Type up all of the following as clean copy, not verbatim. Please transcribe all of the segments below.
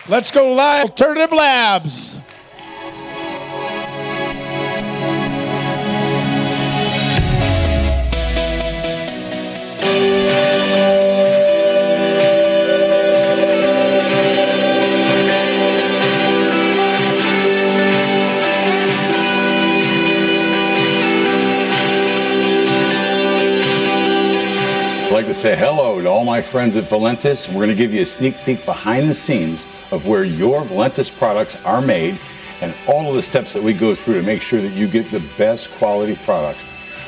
Let's go live. Alternative Labs. I'd like to say hello to all my friends at Valentis. We're going to give you a sneak peek behind the scenes of where your Valentis products are made and all of the steps that we go through to make sure that you get the best quality product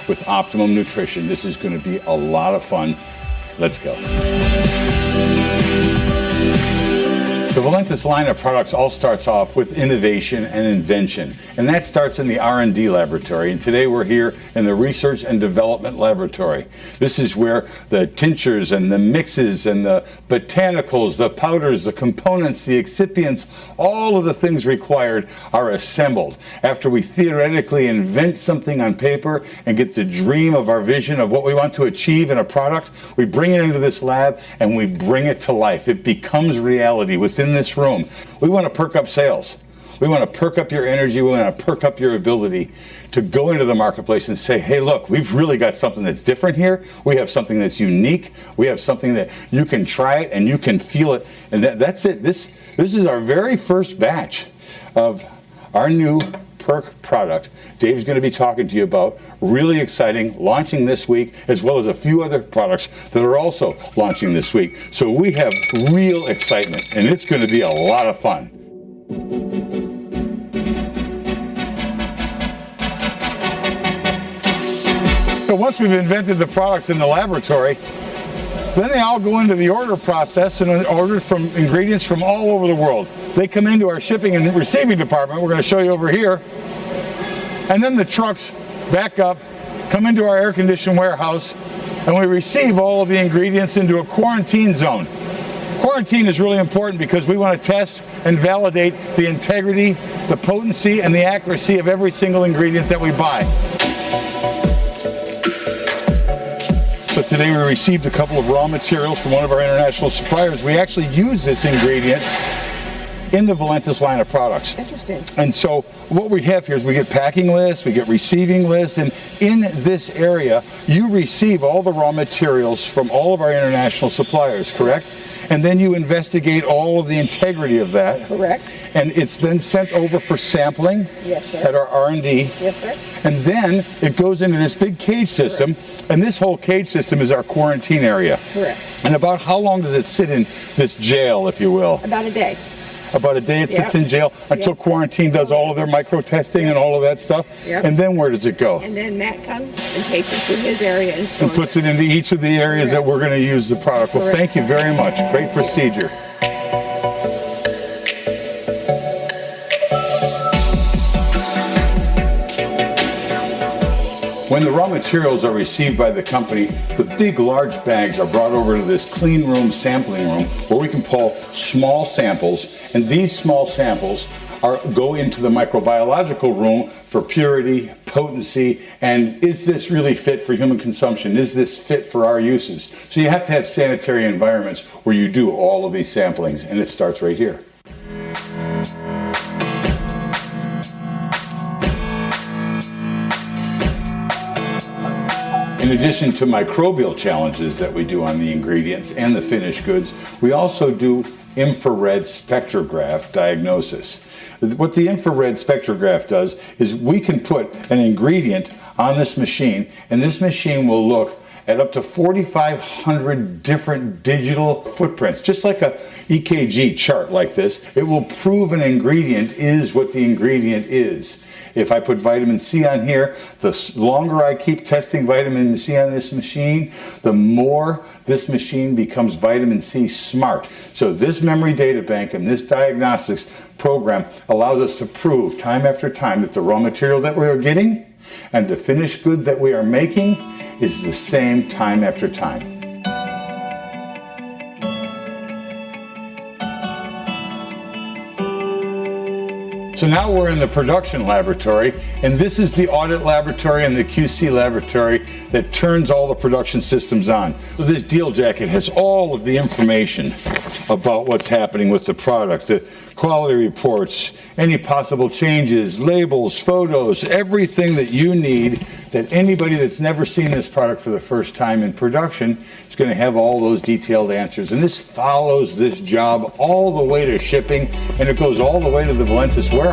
with optimum nutrition. This is going to be a lot of fun. Let's go. The Valentis line of products all starts off with innovation and invention, and that starts in the R&D laboratory. And today we're here in the Research and Development Laboratory. This is where the tinctures and the mixes and the botanicals, the powders, the components, the excipients, all of the things required are assembled. After we theoretically invent something on paper and get the dream of our vision of what we want to achieve in a product, we bring it into this lab and we bring it to life. It becomes reality within this room. We want to perk up sales. We want to perk up your energy. We want to perk up your ability to go into the marketplace and say, hey, look, we've really got something that's different here. We have something that's unique. We have something that you can try it and you can feel it. And that's it. This is our very first batch of our new Perk product. Dave's going to be talking to you about. Really exciting, launching this week, as well as a few other products that are also launching this week. So we have real excitement, and it's going to be a lot of fun. So once we've invented the products in the laboratory, then they all go into the order process and are ordered from ingredients from all over the world. They come into our shipping and receiving department. We're going to show you over here. And then the trucks back up, come into our air-conditioned warehouse, and we receive all of the ingredients into a quarantine zone. Quarantine is really important because we want to test and validate the integrity, the potency, and the accuracy of every single ingredient that we buy. So today we received a couple of raw materials from one of our international suppliers. We actually use this ingredient in the Valentis line of products. Interesting. And so what we have here is we get packing lists, we get receiving lists, and in this area you receive all the raw materials from all of our international suppliers, correct? And then you investigate all of the integrity of that. Correct. And it's then sent over for sampling. Yes, sir. At our R&D. Yes, sir. And then it goes into this big cage system. Correct. And this whole cage system is our quarantine area. Correct. And about how long does it sit in this jail, if you will? About a day. About a day it sits in jail until quarantine does all of their micro testing and all of that stuff. Yep. And then where does it go? And then Matt comes and takes it to his area and stores And puts it into each of the areas that we're going to use the product. Well, thank you very much. Great procedure. When the raw materials are received by the company, the big, large bags are brought over to this clean room, sampling room, where we can pull small samples, and these small samples go into the microbiological room for purity, potency, and is this really fit for human consumption? Is this fit for our uses? So you have to have sanitary environments where you do all of these samplings, and it starts right here. In addition to microbial challenges that we do on the ingredients and the finished goods, we also do infrared spectrograph diagnosis. What the infrared spectrograph does is we can put an ingredient on this machine, and this machine will look at up to 4,500 different digital footprints, just like a EKG chart like this. It will prove an ingredient is what the ingredient is. If I put vitamin C on here, the longer I keep testing vitamin C on this machine, the more this machine becomes vitamin C smart. So this memory data bank and this diagnostics program allows us to prove time after time that the raw material that we are getting and the finished good that we are making is the same time after time. So now we're in the production laboratory, and this is the audit laboratory and the QC laboratory that turns all the production systems on. So this deal jacket has all of the information about what's happening with the product, the quality reports, any possible changes, labels, photos, everything that you need, that anybody that's never seen this product for the first time in production is going to have all those detailed answers. And this follows this job all the way to shipping, and it goes all the way to the Valentis warehouse.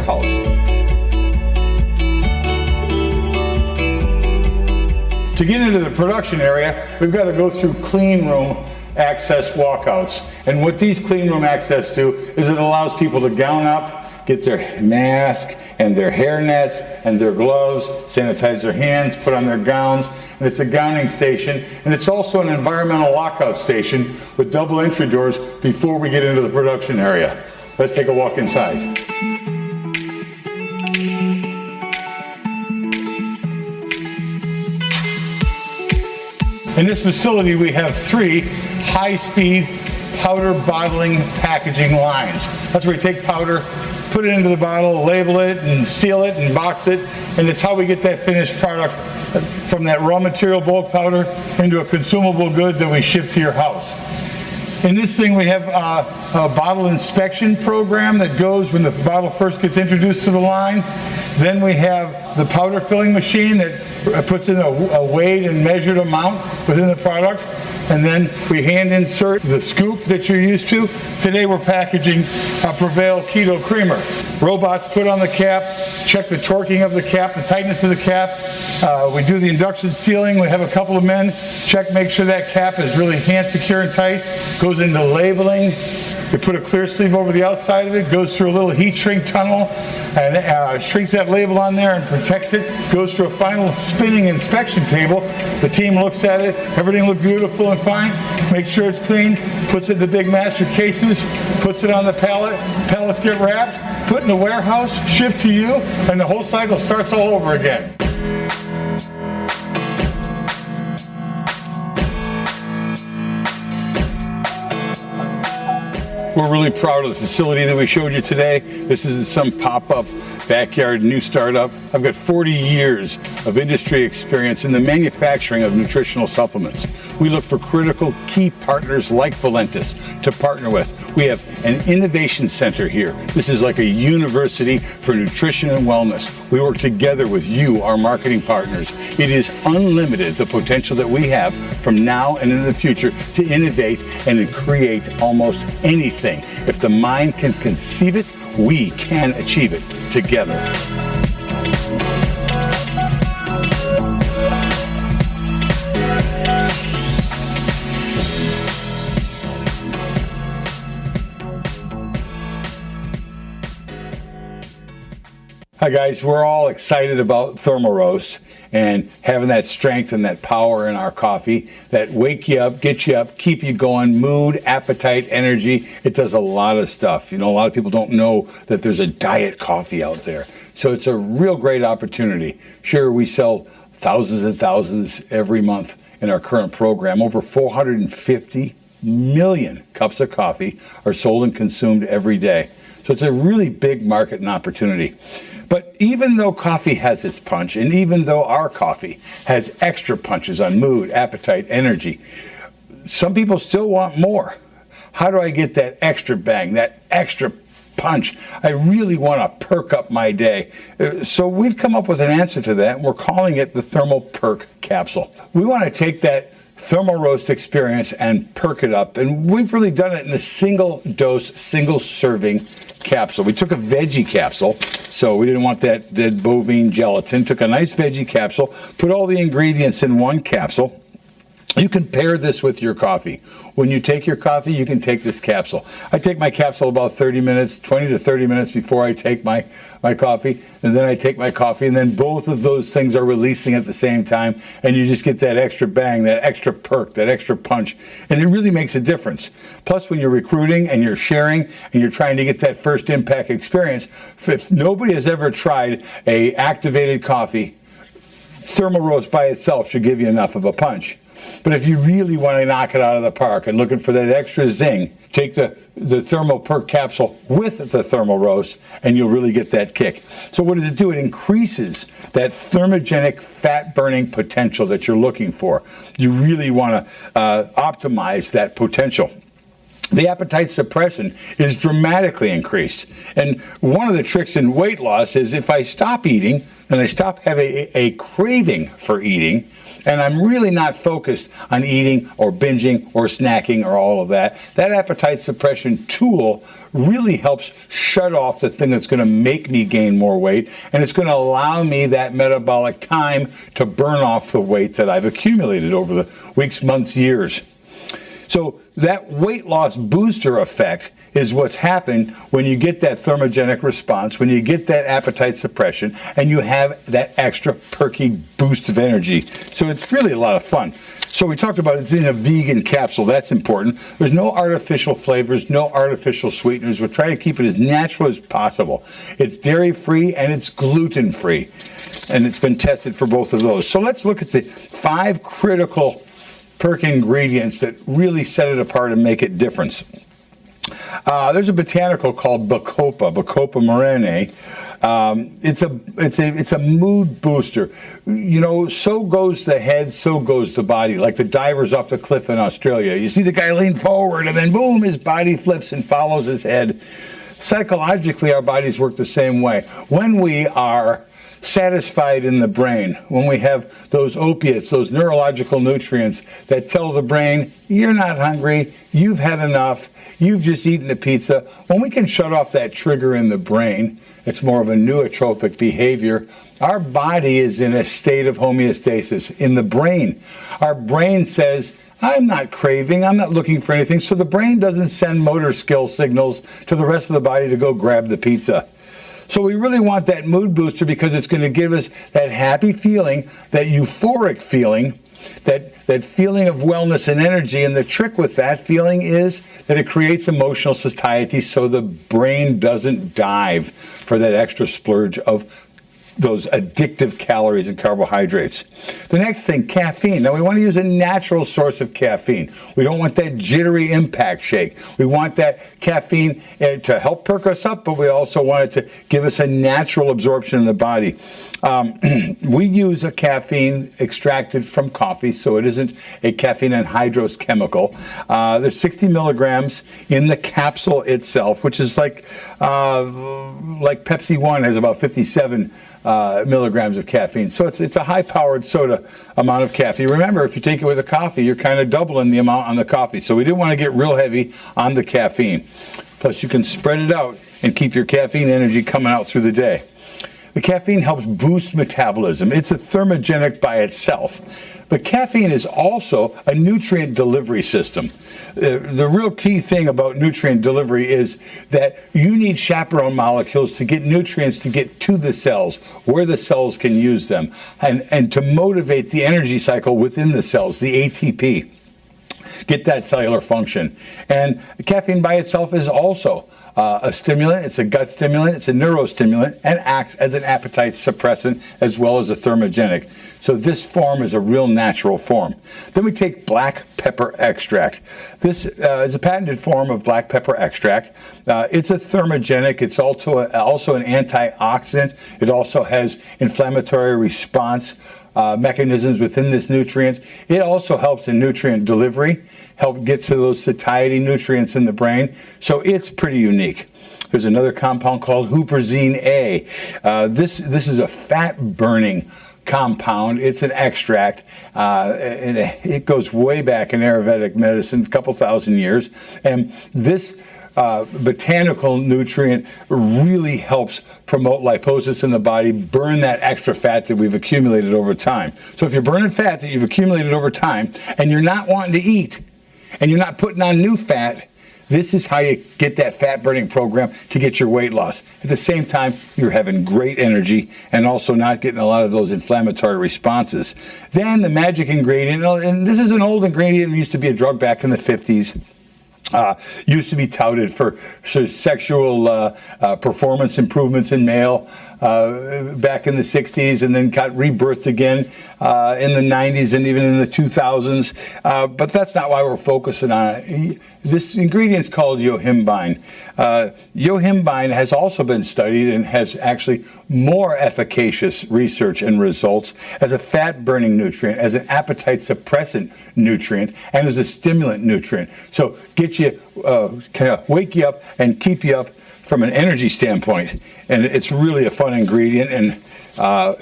To get into the production area, we've got to go through clean room access walkouts. And what these clean room access do is it allows people to gown up, get their mask and their hair nets and their gloves, sanitize their hands, put on their gowns, and it's a gowning station. And it's also an environmental lockout station with double entry doors before we get into the production area. Let's take a walk inside. In this facility, we have 3 high-speed powder bottling packaging lines. That's where we take powder, put it into the bottle, label it, and seal it, and box it, and it's how we get that finished product from that raw material bulk powder into a consumable good that we ship to your house. In this thing, we have a bottle inspection program that goes when the bottle first gets introduced to the line. Then we have the powder filling machine that puts in a weighed and measured amount within the product. And then we hand insert the scoop that you're used to. Today we're packaging a Prevail Keto Creamer. Robots put on the cap, check the torquing of the cap, the tightness of the cap. We do the induction sealing. We have a couple of men check, make sure that cap is really hand secure and tight. Goes into labeling. We put a clear sleeve over the outside of it, goes through a little heat shrink tunnel, and shrinks that label on there and protects it. Goes through a final spinning inspection table. The team looks at it, everything looks beautiful and fine, make sure it's clean, puts it in the big master cases, puts it on the pallet, pallets get wrapped, put in the warehouse, shipped to you, and the whole cycle starts all over again. We're really proud of the facility that we showed you today. This isn't some pop-up backyard new startup. I've got 40 years of industry experience in the manufacturing of nutritional supplements. We look for critical key partners like Valentis to partner with. We have an innovation center here. This is like a university for nutrition and wellness. We work together with you, our marketing partners. It is unlimited, the potential that we have from now and in the future to innovate and create almost anything. If the mind can conceive it, we can achieve it together. Hi guys, we're all excited about ThermoRoast and having that strength and that power in our coffee that wake you up, get you up, keep you going, mood, appetite, energy. It does a lot of stuff. You know, a lot of people don't know that there's a diet coffee out there. So it's a real great opportunity. Sure, we sell thousands and thousands every month in our current program. Over 450 million cups of coffee are sold and consumed every day. So it's a really big market and opportunity. But even though coffee has its punch, and even though our coffee has extra punches on mood, appetite, energy, some people still want more. How do I get that extra bang, that extra punch? I really want to perk up my day. So we've come up with an answer to that, and we're calling it the ThermoPerk capsule. We want to take that ThermoRoast experience and perk it up, and we've really done it in a single dose, single serving capsule. We took a veggie capsule, so we didn't want that dead bovine gelatin. Took a nice veggie capsule, put all the ingredients in one capsule. You can pair this with your coffee. When you take your coffee, you can take this capsule. I take my capsule about 30 minutes, 20 to 30 minutes before I take my coffee, and then I take my coffee, and then both of those things are releasing at the same time, and you just get that extra bang, that extra perk, that extra punch, and it really makes a difference. Plus, when you're recruiting and you're sharing and you're trying to get that first impact experience, if nobody has ever tried a activated coffee, ThermoRoast by itself should give you enough of a punch. But if you really want to knock it out of the park and looking for that extra zing, take the ThermoPerk capsule with the thermal roast, and you'll really get that kick. So what does it do? It increases that thermogenic fat burning potential that you're looking for. You really want to optimize that potential. The appetite suppression is dramatically increased. And one of the tricks in weight loss is if I stop eating and I stop having a craving for eating, and I'm really not focused on eating or binging or snacking or all of that, that appetite suppression tool really helps shut off the thing that's going to make me gain more weight, and it's going to allow me that metabolic time to burn off the weight that I've accumulated over the weeks, months, years. So that weight loss booster effect is what's happened when you get that thermogenic response, when you get that appetite suppression, and you have that extra perky boost of energy. So it's really a lot of fun. So we talked about it's in a vegan capsule. That's important. There's no artificial flavors, no artificial sweeteners. We're trying to keep it as natural as possible. It's dairy-free and it's gluten-free. And it's been tested for both of those. So let's look at the 5 critical perk ingredients that really set it apart and make it different. There's a botanical called Bacopa morene. It's a mood booster. You know, so goes the head, so goes the body. Like the divers off the cliff in Australia. You see the guy lean forward, and then boom, his body flips and follows his head. Psychologically, our bodies work the same way. When we are satisfied in the brain, when we have those opiates, those neurological nutrients that tell the brain, you're not hungry, you've had enough, you've just eaten a pizza. When we can shut off that trigger in the brain, it's more of a nootropic behavior. Our body is in a state of homeostasis in the brain. Our brain says, I'm not craving, I'm not looking for anything, so the brain doesn't send motor skill signals to the rest of the body to go grab the pizza. So we really want that mood booster because it's going to give us that happy feeling, that euphoric feeling, that feeling of wellness and energy. And the trick with that feeling is that it creates emotional satiety so the brain doesn't dive for that extra splurge of those addictive calories and carbohydrates. The next thing, caffeine. Now we want to use a natural source of caffeine. We don't want that jittery impact shake. We want that caffeine to help perk us up, but we also want it to give us a natural absorption in the body. We use a caffeine extracted from coffee, so it isn't a caffeine anhydrous chemical. There's 60 milligrams in the capsule itself, which is like Pepsi One has about 57 milligrams of caffeine. So it's a high-powered soda amount of caffeine. Remember, if you take it with a coffee, you're kind of doubling the amount on the coffee. So we didn't want to get real heavy on the caffeine. Plus, you can spread it out and keep your caffeine energy coming out through the day. The caffeine helps boost metabolism. It's a thermogenic by itself. But caffeine is also a nutrient delivery system. The real key thing about nutrient delivery is that you need chaperone molecules to get nutrients to get to the cells, where the cells can use them, and to motivate the energy cycle within the cells, the ATP. Get that cellular function. And caffeine by itself is also a stimulant. It's a gut stimulant, it's a neurostimulant, and acts as an appetite suppressant as well as a thermogenic. So this form is a real natural form. Then we take black pepper extract. This is a patented form of black pepper extract. It's a thermogenic. It's also an antioxidant. It also has inflammatory response mechanisms within this nutrient. It also helps in nutrient delivery, help get to those satiety nutrients in the brain. So it's pretty unique. There's another compound called huperzine A. This is a fat-burning compound. It's an extract, and it goes way back in Ayurvedic medicine, a couple thousand years. And this botanical nutrient really helps promote lipolysis in the body, burn that extra fat that we've accumulated over time. So if you're burning fat that you've accumulated over time and you're not wanting to eat and you're not putting on new fat, this is how you get that fat burning program to get your weight loss. At the same time, you're having great energy and also not getting a lot of those inflammatory responses. Then the magic ingredient, and this is an old ingredient, it used to be a drug back in the 50s. Used to be touted for sexual performance improvements in male back in the 60s and then got rebirthed again in the 90s and even in the 2000s. But that's not why we're focusing on it. This ingredient's called yohimbine. Yohimbine has also been studied and has actually more efficacious research and results as a fat-burning nutrient, as an appetite-suppressant nutrient, and as a stimulant nutrient. So get you, kind of wake you up and keep you up from an energy standpoint. And it's really a fun ingredient, and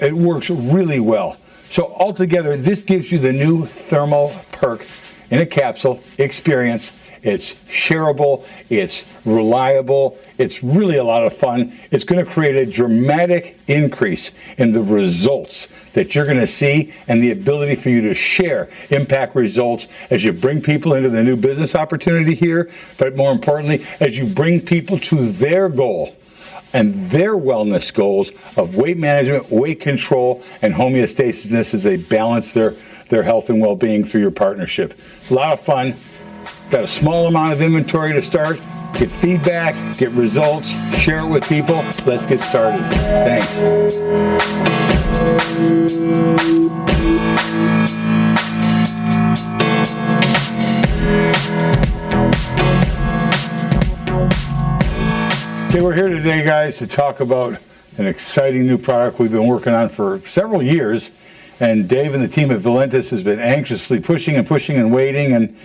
it works really well. So altogether, this gives you the new ThermoPerk in a capsule experience. It's shareable, it's reliable, it's really a lot of fun. It's going to create a dramatic increase in the results that you're going to see and the ability for you to share impact results as you bring people into the new business opportunity here, but more importantly, as you bring people to their goal and their wellness goals of weight management, weight control, and homeostasis as they balance their health and well-being through your partnership. A lot of fun. Got a small amount of inventory to start. Get feedback, get results, share it with people. Let's get started. Thanks. Okay, we're here today, guys, to talk about an exciting new product we've been working on for several years. And Dave and the team at Valentis has been anxiously pushing and waiting. And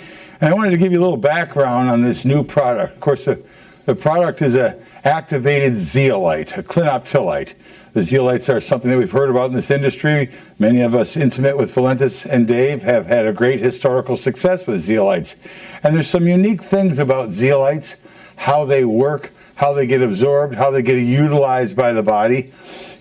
I wanted to give you a little background on this new product. Of course, the product is an activated zeolite, a clinoptilite. The zeolites are something that we've heard about in this industry. Many of us intimate with Valentis and Dave have had a great historical success with zeolites. And there's some unique things about zeolites, how they work, how they get absorbed, how they get utilized by the body.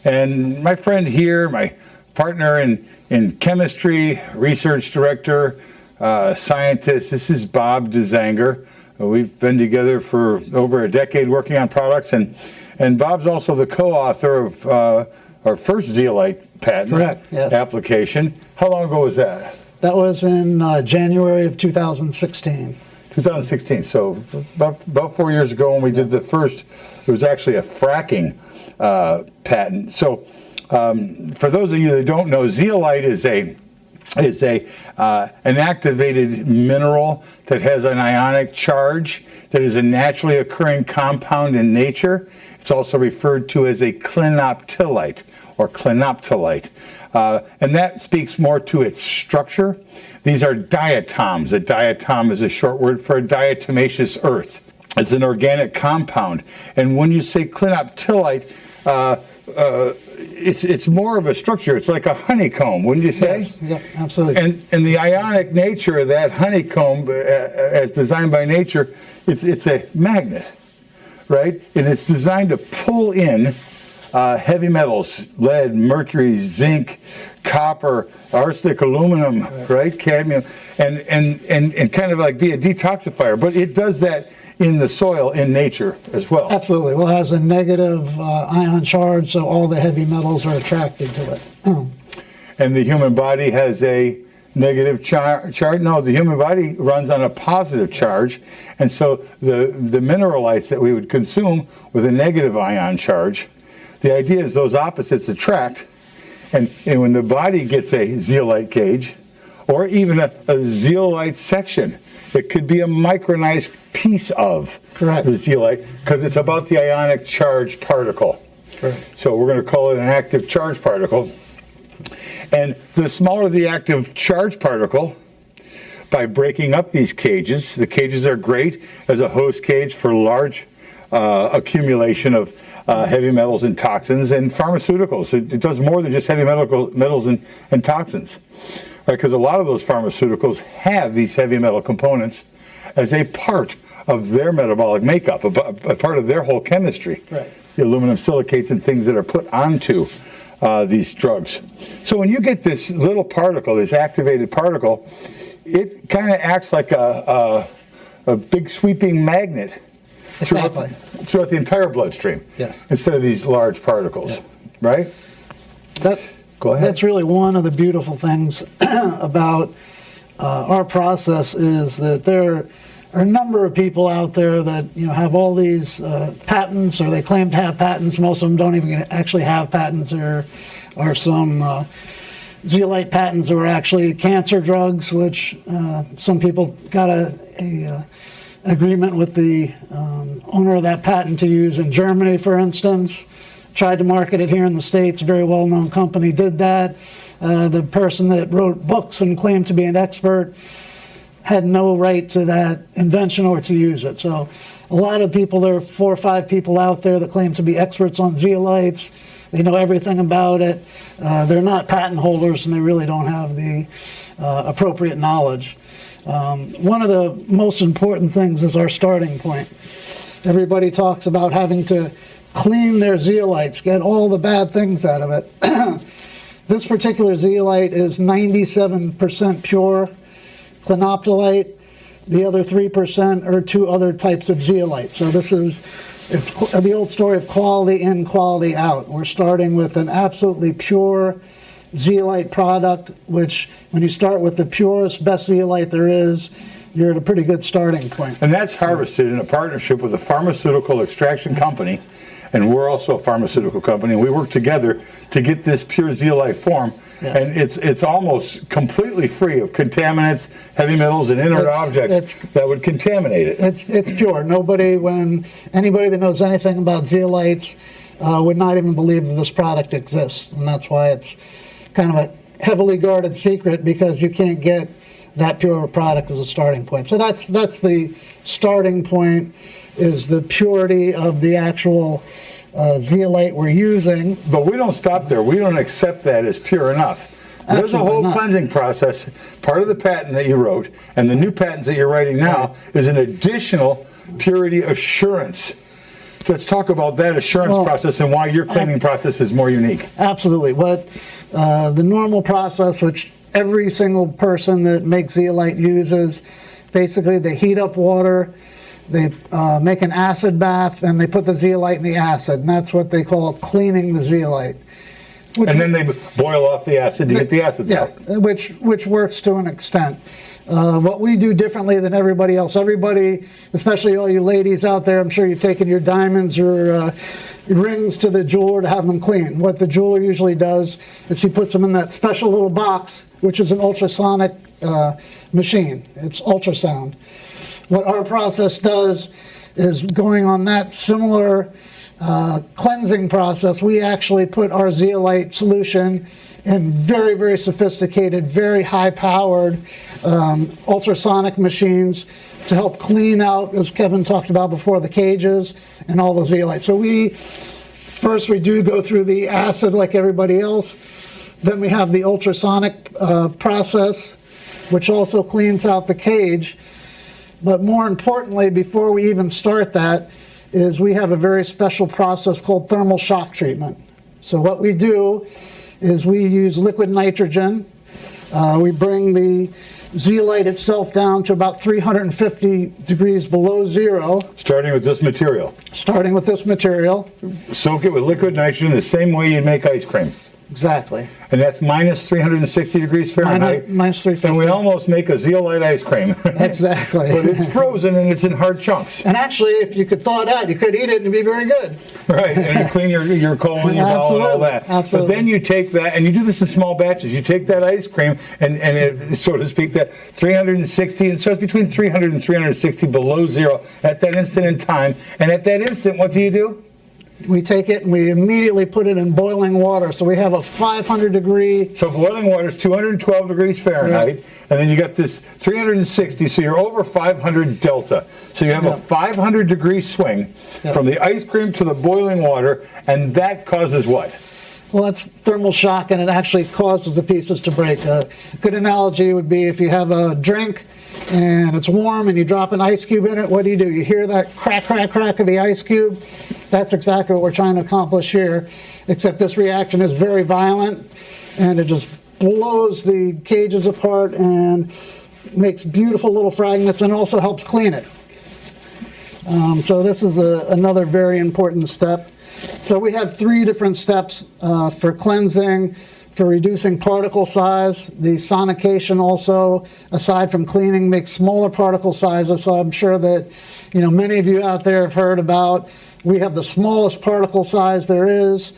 And my friend here, my partner in chemistry, research director, scientist, this is Bob DeZanger. We've been together for over a decade working on products, and Bob's also the co-author of our first zeolite patent. Correct, yes. Application. How long ago was that? That was in January of 2016. 2016, so about 4 years ago when we did the first, it was actually a fracking patent. So for those of you that don't know, zeolite is an activated mineral that has an ionic charge that is a naturally occurring compound in nature. It's also referred to as a clinoptilite or clinoptilite. And that speaks more to its structure. These are diatoms. A diatom is a short word for a diatomaceous earth. It's an organic compound. And when you say clinoptilite, it's more of a structure. It's like a honeycomb, wouldn't you say? Yes, yeah, absolutely. And the ionic nature of that honeycomb, as designed by nature, it's a magnet, right? And it's designed to pull in heavy metals, lead, mercury, zinc, copper, arsenic, aluminum, right? Cadmium, and kind of like be a detoxifier. But it does that in the soil, in nature as well. Absolutely. Well, it has a negative ion charge, so all the heavy metals are attracted to it. And the human body has a negative charge? No, the human body runs on a positive charge. And so the mineralites that we would consume with a negative ion charge, the idea is those opposites attract. And when the body gets a zeolite cage, or even a zeolite section, it could be a micronized piece of Correct. the zeolite, because it's about the ionic charge particle. Correct. So we're going to call it an active charge particle. And the smaller the active charge particle, by breaking up these cages, the cages are great as a host cage for large accumulation of heavy metals and toxins and pharmaceuticals. It does more than just heavy metals and toxins. Right, because a lot of those pharmaceuticals have these heavy metal components as a part of their metabolic makeup, a part of their whole chemistry. Right. The aluminum silicates and things that are put onto these drugs. So when you get this little particle, this activated particle, it kind of acts like a big sweeping magnet Exactly. throughout the entire bloodstream, Yes. instead of these large particles, Yeah. right? Go ahead. That's really one of the beautiful things about our process is that there are a number of people out there that have all these patents, or they claim to have patents. Most of them don't even actually have patents. There are some zeolite patents that were actually cancer drugs, which some people got a agreement with the owner of that patent to use in Germany, for instance. Tried to market it here in the States. A very well-known company did that. The person that wrote books and claimed to be an expert had no right to that invention or to use it. So a lot of people, there are 4 or 5 people out there that claim to be experts on zeolites. They know everything about it. They're not patent holders, and they really don't have the appropriate knowledge. One of the most important things is our starting point. Everybody talks about having to clean their zeolites, get all the bad things out of it. This particular zeolite is 97% pure clinoptilite. The other 3% are 2 other types of zeolite. So it's the old story of quality in, quality out. We're starting with an absolutely pure zeolite product, which when you start with the purest, best zeolite there is, you're at a pretty good starting point. And that's harvested in a partnership with a pharmaceutical extraction company, and we're also a pharmaceutical company, and we work together to get this pure zeolite form. Yeah. And it's almost completely free of contaminants, heavy metals, and inert objects that would contaminate it. It's pure. Anybody that knows anything about zeolites would not even believe that this product exists, and that's why it's kind of a heavily guarded secret, because you can't get that pure product as a starting point. So that's the starting point, is the purity of the actual zeolite we're using. But we don't stop there. We don't accept that as pure enough. There's a whole cleansing process. Part of the patent that you wrote, and the new patents that you're writing now, is an additional purity assurance. Let's talk about that assurance process and why your cleaning process is more unique. Absolutely. What the normal process, which every single person that makes zeolite uses, basically they heat up water, they make an acid bath, and they put the zeolite in the acid, and that's what they call cleaning the zeolite. And then they boil off the acid to get the acids out. Which works to an extent. What we do differently than everybody else, everybody, especially all you ladies out there, I'm sure you've taken your diamonds or rings to the jeweler to have them clean. What the jeweler usually does is he puts them in that special little box, which is an ultrasonic machine. It's ultrasound. What our process does is, going on that similar cleansing process, we actually put our zeolite solution in very, very sophisticated, very high-powered ultrasonic machines to help clean out, as Kevin talked about before, the cages and all the zeolite. So first we do go through the acid like everybody else. Then we have the ultrasonic process, which also cleans out the cage. But more importantly, before we even start that, is we have a very special process called thermal shock treatment. So what we do is we use liquid nitrogen. We bring the zeolite itself down to about 350 degrees below zero. Starting with this material. Soak it with liquid nitrogen the same way you make ice cream. Exactly. And that's minus 360 degrees Fahrenheit. Minus 350. And we almost make a zeolite ice cream. Exactly. But it's frozen and it's in hard chunks. And actually, if you could thaw it out, you could eat it and it'd be very good. Right, and you clean your colon, your bowel, and all that. Absolutely. But then you take that, and you do this in small batches. You take that ice cream, and it, so to speak, that 360, and so it's between 300 and 360 below zero at that instant in time. And at that instant, what do? We take it and we immediately put it in boiling water. So we have a 500 degree. So boiling water is 212 degrees Fahrenheit, and then you got this 360, so you're over 500 delta. So you have a 500 degree swing from the ice cream to the boiling water, and that causes what? Well, that's thermal shock, and it actually causes the pieces to break. A good analogy would be if you have a drink and it's warm and you drop an ice cube in it, what do? You hear that crack, crack, crack of the ice cube? That's exactly what we're trying to accomplish here, except this reaction is very violent, and it just blows the cages apart and makes beautiful little fragments, and also helps clean it. So this is another very important step. So we have 3 different steps for cleansing. for reducing particle size. The sonication also, aside from cleaning, makes smaller particle sizes. So I'm sure that, many of you out there have heard about, we have the smallest particle size there is.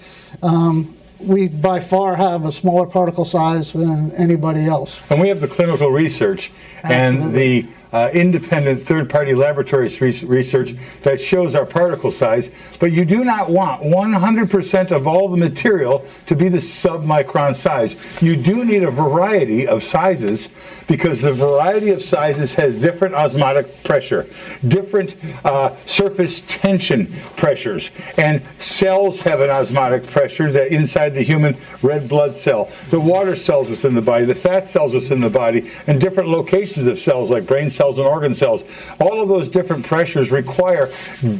We by far have a smaller particle size than anybody else. And we have the clinical research and the independent third-party laboratories research that shows our particle size, but you do not want 100% of all the material to be the sub-micron size. You do need a variety of sizes, because the variety of sizes has different osmotic pressure, different surface tension pressures, and cells have an osmotic pressure that inside the human red blood cell, the water cells within the body, the fat cells within the body, and different locations of cells like brain cells and organ cells. All of those different pressures require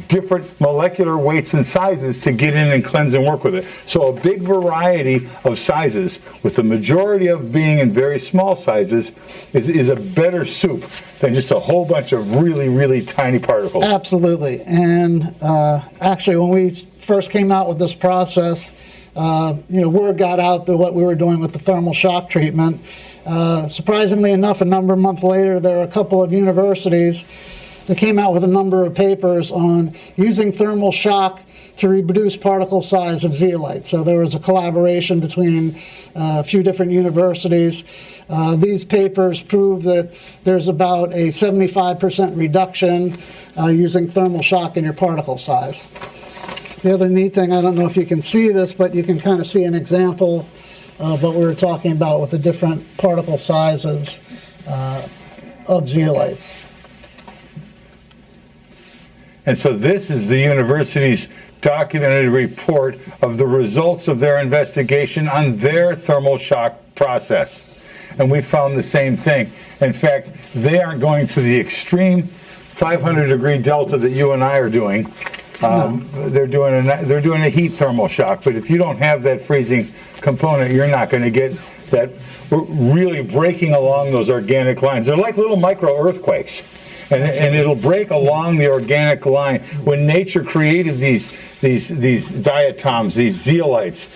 different molecular weights and sizes to get in and cleanse and work with it. So a big variety of sizes, with the majority of being in very small sizes, is a better soup than just a whole bunch of really, really tiny particles. Absolutely. And actually, when we first came out with this process, word got out that what we were doing with the thermal shock treatment. Surprisingly enough, a number of months later, there are a couple of universities that came out with a number of papers on using thermal shock to reduce particle size of zeolite. So there was a collaboration between a few different universities. These papers prove that there's about a 75% reduction using thermal shock in your particle size. The other neat thing, I don't know if you can see this, but you can kind of see an example of what we were talking about with the different particle sizes of zeolites. And so this is the university's documented report of the results of their investigation on their thermal shock process. And we found the same thing. In fact, they aren't going to the extreme 500-degree delta that you and I are doing. They're doing a heat thermal shock, but if you don't have that freezing component, you're not going to get that really breaking along those organic lines. They're like little micro earthquakes, and it'll break along the organic line. When nature created these diatoms, these zeolites,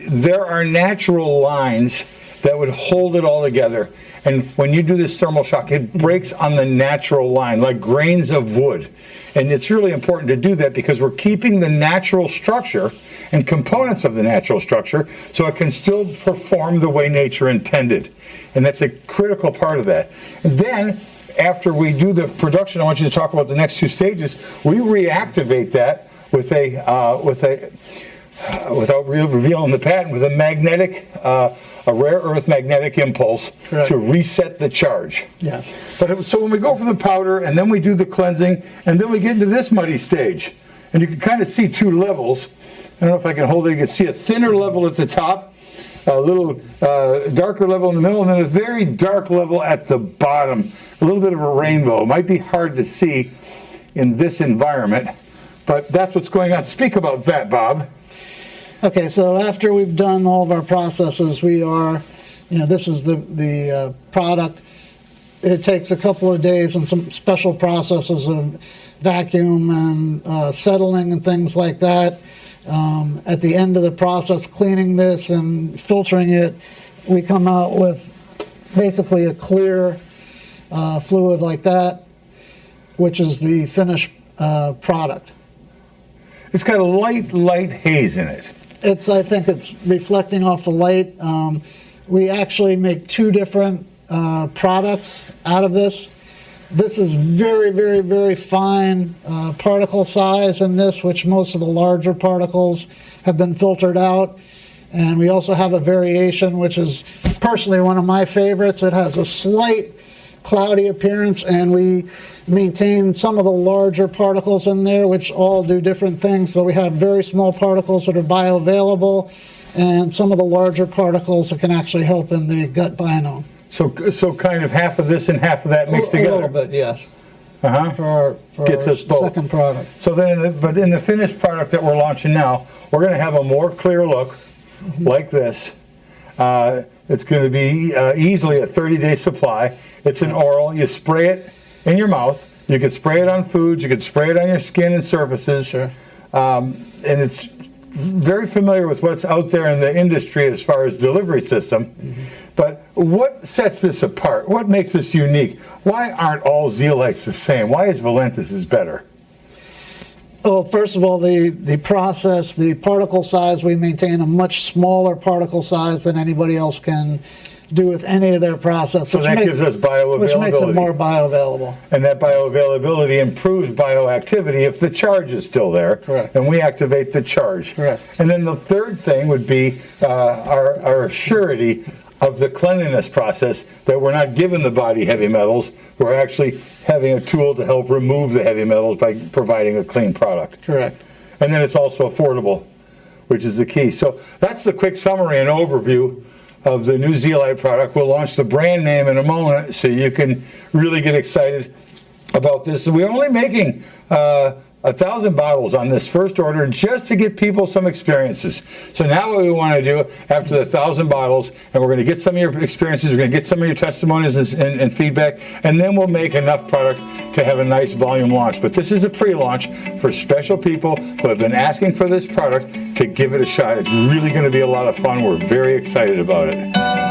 there are natural lines that would hold it all together. And when you do this thermal shock, it breaks on the natural line, like grains of wood. And it's really important to do that because we're keeping the natural structure and components of the natural structure so it can still perform the way nature intended. And that's a critical part of that. And then, after we do the production, I want you to talk about the next two stages. We reactivate that with without revealing the patent, with a magnetic, a rare earth magnetic impulse. Correct. To reset the charge. Yes. But so when we go for the powder, and then we do the cleansing, and then we get into this muddy stage, and you can kind of see two levels. I don't know if I can hold it. You can see a thinner level at the top, a little darker level in the middle, and then a very dark level at the bottom. A little bit of a rainbow. It might be hard to see in this environment, but that's what's going on. Speak about that, Bob. Okay, so after we've done all of our processes, we are, this is the product. It takes a couple of days and some special processes of vacuum and settling and things like that. At the end of the process, cleaning this and filtering it, we come out with basically a clear fluid like that, which is the finished product. It's got a light haze in it. I think it's reflecting off the light. We actually make two different products out of this. This is very, very, very fine particle size in this, which most of the larger particles have been filtered out. And we also have a variation, which is personally one of my favorites. It has a slight cloudy appearance, and we maintain some of the larger particles in there, which all do different things. So we have very small particles that are bioavailable, and some of the larger particles that can actually help in the gut biome. So kind of half of this and half of that mixed together. A little bit, yes. For Gets us both. Second product. So then, in the finished product that we're launching now, we're going to have a more clear look, like this. It's going to be easily a 30-day supply. It's an oral. You spray it in your mouth. You can spray it on foods. You can spray it on your skin and surfaces. Sure. And it's very familiar with what's out there in the industry as far as delivery system. But what sets this apart? What makes this unique? Why aren't all zeolites the same? Why is Valentis better? Well, first of all, the process, the particle size, we maintain a much smaller particle size than anybody else can do with any of their process. So that gives us bioavailability. Which makes it more bioavailable. And that bioavailability improves bioactivity if the charge is still there. Correct. And we activate the charge. Correct. And then the third thing would be our surety of the cleanliness process, that we're not giving the body heavy metals. We're actually having a tool to help remove the heavy metals by providing a clean product. Correct. And then it's also affordable, which is the key. So that's the quick summary and overview of the new zeolite product. We'll launch the brand name in a moment so you can really get excited about this. So we're only making 1,000 bottles on this first order just to get people some experiences. So now what we want to do after the 1,000 bottles, and we're going to get some of your experiences, we're going to get some of your testimonies and feedback, and then we'll make enough product to have a nice volume launch. But this is a pre-launch for special people who have been asking for this product to give it a shot. It's really going to be a lot of fun. We're very excited about it.